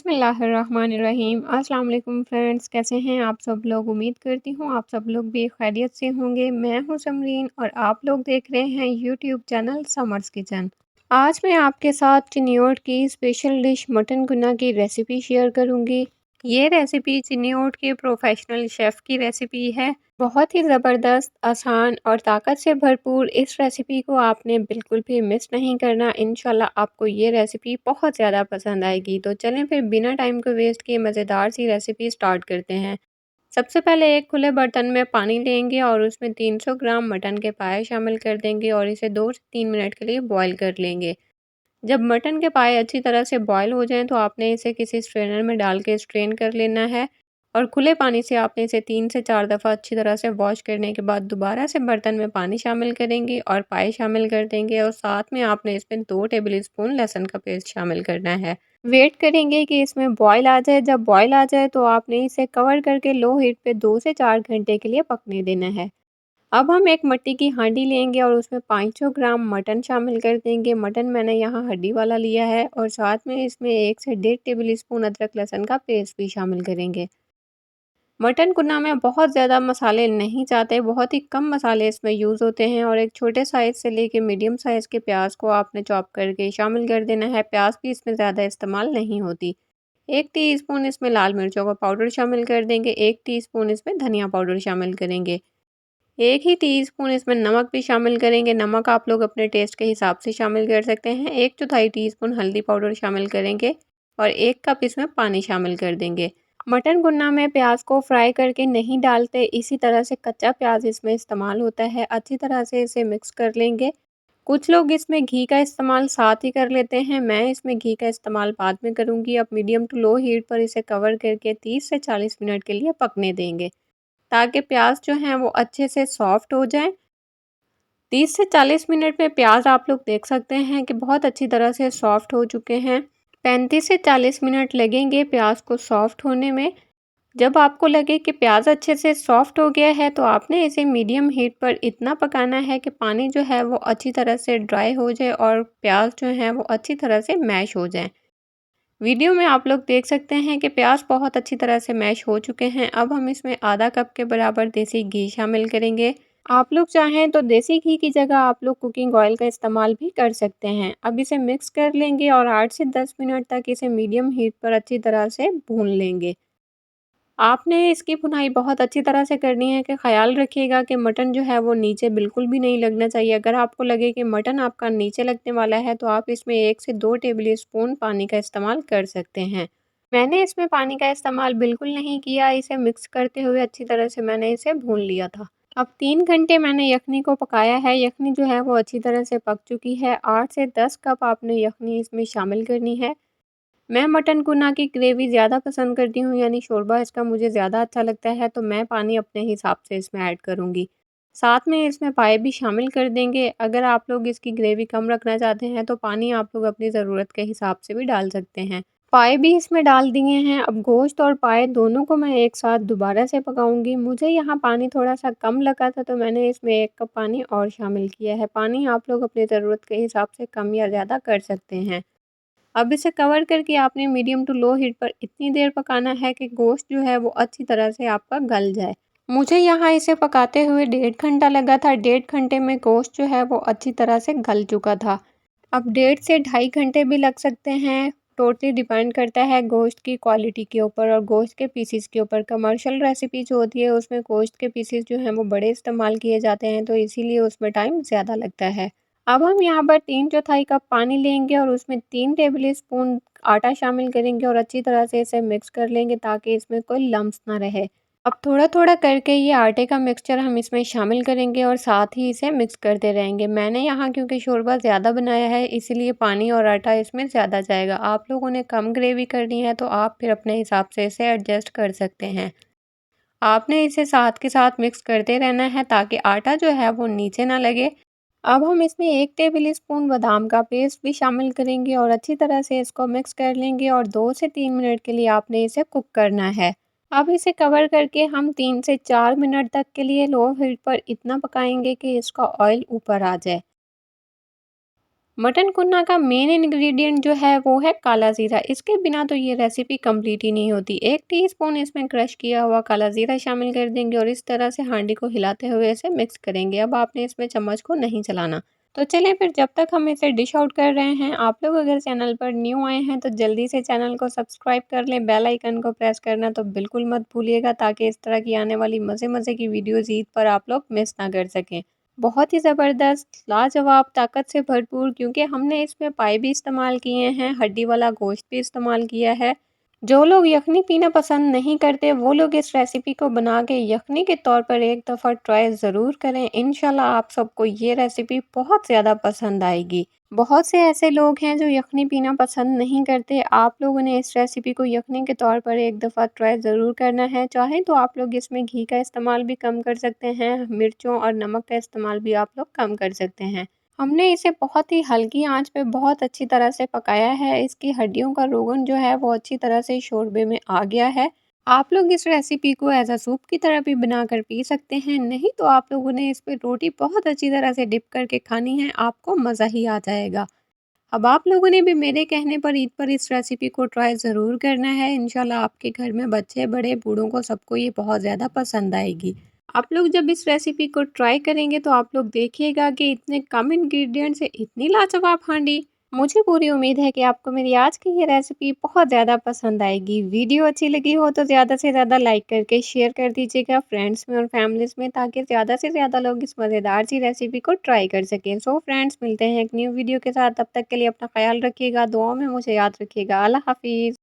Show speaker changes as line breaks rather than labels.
बिस्मिल्लाहिर्रहमानिर्रहीम। अस्सलाम वालेकुम फ्रेंड्स, कैसे हैं आप सब लोग। उम्मीद करती हूँ आप सब लोग भी खैरियत से होंगे। मैं हूँ समरीन और आप लोग देख रहे हैं यूट्यूब चैनल समर्स किचन। आज मैं आपके साथ चिनियोट की स्पेशल डिश मटन गुना की रेसिपी शेयर करूँगी। ये रेसिपी चिनियोट के प्रोफेशनल शेफ़ की रेसिपी है। बहुत ही ज़बरदस्त, आसान और ताकत से भरपूर इस रेसिपी को आपने बिल्कुल भी मिस नहीं करना। इंशाल्लाह आपको ये रेसिपी बहुत ज़्यादा पसंद आएगी। तो चलें फिर बिना टाइम को वेस्ट किए मज़ेदार सी रेसिपी स्टार्ट करते हैं। सबसे पहले एक खुले बर्तन में पानी लेंगे और उसमें 300 ग्राम मटन के पाए शामिल कर देंगे और इसे 2 से 3 मिनट के लिए बॉईल कर लेंगे। जब मटन के पाए अच्छी तरह से बॉयल हो जाएं तो आपने इसे किसी स्ट्रेनर में डाल के स्ट्रेन कर लेना है और खुले पानी से आपने इसे 3 से 4 दफ़ा अच्छी तरह से वॉश करने के बाद दोबारा से बर्तन में पानी शामिल करेंगे और पाए शामिल कर देंगे और साथ में आपने इसमें 2 टेबल स्पून लहसुन का पेस्ट शामिल करना है। वेट करेंगे कि इसमें बॉयल आ जाए। जब बॉयल आ जाए तो आपने इसे कवर करके लो हीट पे 2 से 4 घंटे के लिए पकने देना है। अब हम एक मिट्टी की हांडी लेंगे और उसमें 500 ग्राम मटन शामिल कर देंगे। मटन मैंने यहाँ हड्डी वाला लिया है और साथ में इसमें 1 से 1.5 टेबल स्पून अदरक लहसुन का पेस्ट भी शामिल करेंगे। मटन कुना में बहुत ज़्यादा मसाले नहीं चाहते, बहुत ही कम मसाले इसमें यूज़ होते हैं और एक छोटे साइज़ से लेके मीडियम साइज़ के प्याज को आपने चॉप करके शामिल कर देना है। प्याज भी इसमें ज़्यादा इस्तेमाल नहीं होती। 1 टीस्पून इसमें लाल मिर्चों का पाउडर शामिल कर देंगे, 1 टीस्पून इसमें धनिया पाउडर शामिल करेंगे। 1 ही टीस्पून इसमें नमक भी शामिल करेंगे। नमक आप लोग अपने टेस्ट के हिसाब से शामिल कर सकते हैं। 1 चौथाई टीस्पून हल्दी पाउडर शामिल करेंगे और 1 कप इसमें पानी शामिल कर देंगे। मटन गुन्ना में प्याज को फ्राई करके नहीं डालते, इसी तरह से कच्चा प्याज इसमें इस्तेमाल होता है। अच्छी तरह से इसे मिक्स कर लेंगे। कुछ लोग इसमें घी का इस्तेमाल साथ ही कर लेते हैं, मैं इसमें घी का इस्तेमाल बाद में करूँगी। अब मीडियम टू लो हीट पर इसे कवर करके 30 से 40 मिनट के लिए पकने देंगे ताकि प्याज जो हैं वो अच्छे से सॉफ्ट हो जाएं। 30 से 40 मिनट में प्याज आप लोग देख सकते हैं कि बहुत अच्छी तरह से सॉफ्ट हो चुके हैं। 35 से 40 मिनट लगेंगे प्याज को सॉफ्ट होने में। जब आपको लगे कि प्याज अच्छे से सॉफ्ट हो गया है तो आपने इसे मीडियम हीट पर इतना पकाना है कि पानी जो है वो अच्छी तरह से ड्राई हो जाए और प्याज जो है वो अच्छी तरह से मैश हो जाए। वीडियो में आप लोग देख सकते हैं कि प्याज बहुत अच्छी तरह से मैश हो चुके हैं। अब हम इसमें आधा कप के बराबर देसी घी शामिल करेंगे। आप लोग चाहें तो देसी घी की जगह आप लोग कुकिंग ऑयल का इस्तेमाल भी कर सकते हैं। अब इसे मिक्स कर लेंगे और 8 से 10 मिनट तक इसे मीडियम हीट पर अच्छी तरह से भून लेंगे। आपने इसकी भुनाई बहुत अच्छी तरह से करनी है कि ख़्याल रखिएगा कि मटन जो है वो नीचे बिल्कुल भी नहीं लगना चाहिए। अगर आपको लगे कि मटन आपका नीचे लगने वाला है तो आप इसमें 1 से 2 टेबल स्पून पानी का इस्तेमाल कर सकते हैं। मैंने इसमें पानी का इस्तेमाल बिल्कुल नहीं किया, इसे मिक्स करते हुए अच्छी तरह से मैंने इसे भून लिया था। अब 3 घंटे मैंने यखनी को पकाया है। यखनी जो है वो अच्छी तरह से पक चुकी है। 8 से 10 कप आपने यखनी इसमें शामिल करनी है। मैं मटन कुना की ग्रेवी ज़्यादा पसंद करती हूँ, यानी शोरबा इसका मुझे ज़्यादा अच्छा लगता है, तो मैं पानी अपने हिसाब से इसमें ऐड करूँगी। साथ में इसमें पाए भी शामिल कर देंगे। अगर आप लोग इसकी ग्रेवी कम रखना चाहते हैं तो पानी आप लोग अपनी ज़रूरत के हिसाब से भी डाल सकते हैं। पाए भी इसमें डाल दिए हैं। अब गोश्त और पाए दोनों को मैं एक साथ दोबारा से पकाऊंगी। मुझे यहाँ पानी थोड़ा सा कम लगा था तो मैंने इसमें 1 कप पानी और शामिल किया है। पानी आप लोग अपनी ज़रूरत के हिसाब से कम या ज़्यादा कर सकते हैं। अब इसे कवर करके आपने मीडियम टू लो हीट पर इतनी देर पकाना है कि गोश्त जो है वो अच्छी तरह से आपका गल जाए। मुझे यहाँ इसे पकाते हुए 1.5 घंटा लगा था। 1.5 घंटे में गोश्त जो है वो अच्छी तरह से गल चुका था। अब 1.5 से 2.5 घंटे भी लग सकते हैं। टोटली डिपेंड करता है गोश्त की क्वालिटी के ऊपर और गोश्त के पीसीस के ऊपर। कमर्शियल रेसिपी जो होती है उसमें गोश्त के पीसीस जो हैं वो बड़े इस्तेमाल किए जाते हैं, तो इसीलिए उसमें टाइम ज़्यादा लगता है। अब हम यहाँ पर 3 चौथाई कप पानी लेंगे और उसमें 3 टेबल स्पून आटा शामिल करेंगे और अच्छी तरह से इसे मिक्स कर लेंगे ताकि इसमें कोई लम्स ना रहे। अब थोड़ा-थोड़ा करके ये आटे का मिक्सचर हम इसमें शामिल करेंगे और साथ ही इसे मिक्स करते रहेंगे। मैंने यहाँ क्योंकि शोरबा ज़्यादा बनाया है इसीलिए पानी और आटा इसमें ज़्यादा जाएगा। आप लोगों ने कम ग्रेवी करनी है तो आप फिर अपने हिसाब से इसे एडजस्ट कर सकते हैं। आपने इसे साथ के साथ मिक्स करते रहना है ताकि आटा जो है वो नीचे ना लगे। अब हम इसमें 1 टेबल स्पून बादाम का पेस्ट भी शामिल करेंगे और अच्छी तरह से इसको मिक्स कर लेंगे और 2 से 3 मिनट के लिए आपने इसे कुक करना है। अब इसे कवर करके हम 3 से 4 मिनट तक के लिए लो हीट पर इतना पकाएंगे कि इसका ऑयल ऊपर आ जाए। मटन कुन्ना का मेन इंग्रेडिएंट जो है वो है काला ज़ीरा। इसके बिना तो ये रेसिपी कंप्लीट ही नहीं होती। 1 टीस्पून इसमें क्रश किया हुआ काला ज़ीरा शामिल कर देंगे और इस तरह से हांडी को हिलाते हुए इसे मिक्स करेंगे। अब आपने इसमें चम्मच को नहीं चलाना। तो चलें फिर जब तक हम इसे डिश आउट कर रहे हैं, आप लोग अगर चैनल पर न्यू आए हैं तो जल्दी से चैनल को सब्सक्राइब कर लें, बेल आइकन को प्रेस करना तो बिल्कुल मत भूलिएगा ताकि इस तरह की आने वाली मज़े-मज़े की वीडियोज़ ईद पर आप लोग मिस ना कर सकें। बहुत ही ज़बरदस्त, लाजवाब, ताकत से भरपूर क्योंकि हमने इसमें पाए भी इस्तेमाल किए हैं, हड्डी वाला गोश्त भी इस्तेमाल किया है। जो लोग यखनी पीना पसंद नहीं करते, वो लोग इस रेसिपी को बना के यखनी के तौर पर एक दफ़ा ट्राई ज़रूर करें। इंशाल्लाह आप सबको ये रेसिपी बहुत ज़्यादा पसंद आएगी। बहुत से ऐसे लोग हैं जो यखनी पीना पसंद नहीं करते। आप लोगों ने इस रेसिपी को यखनी के तौर पर एक दफ़ा ट्राई ज़रूर करना है। चाहें तो आप लोग इसमें घी का इस्तेमाल भी कम कर सकते हैं, मिर्चों और नमक का इस्तेमाल भी आप लोग कम कर सकते हैं। हमने इसे बहुत ही हल्की आंच पे बहुत अच्छी तरह से पकाया है। इसकी हड्डियों का रोगन जो है वो अच्छी तरह से शोरबे में आ गया है। आप लोग इस रेसिपी को एज़ अ सूप की तरह भी बनाकर पी सकते हैं, नहीं तो आप लोगों ने इस पे रोटी बहुत अच्छी तरह से डिप करके खानी है, आपको मज़ा ही आ जाएगा। अब आप लोगों ने भी मेरे कहने पर ईद पर इस रेसिपी को ट्राई ज़रूर करना है। इंशाल्लाह आपके घर में बच्चे, बड़े, बूढ़ों को सबको ये बहुत ज़्यादा पसंद आएगी। आप लोग जब इस रेसिपी को ट्राई करेंगे तो आप लोग देखिएगा कि इतने कम इंग्रेडिएंट से इतनी लाजवाब हांडी। मुझे पूरी उम्मीद है कि आपको मेरी आज की ये रेसिपी बहुत ज़्यादा पसंद आएगी। वीडियो अच्छी लगी हो तो ज़्यादा से ज़्यादा लाइक करके शेयर कर दीजिएगा फ्रेंड्स में और फैमिलीज़ में ताकि ज़्यादा से ज़्यादा लोग इस मज़ेदार सी रेसिपी को ट्राई कर सकें। सो फ्रेंड्स मिलते हैं एक न्यू वीडियो के साथ, तब तक के लिए अपना ख्याल रखिएगा, दुआओं में मुझे याद रखिएगा। अल्लाह हाफ़िज़।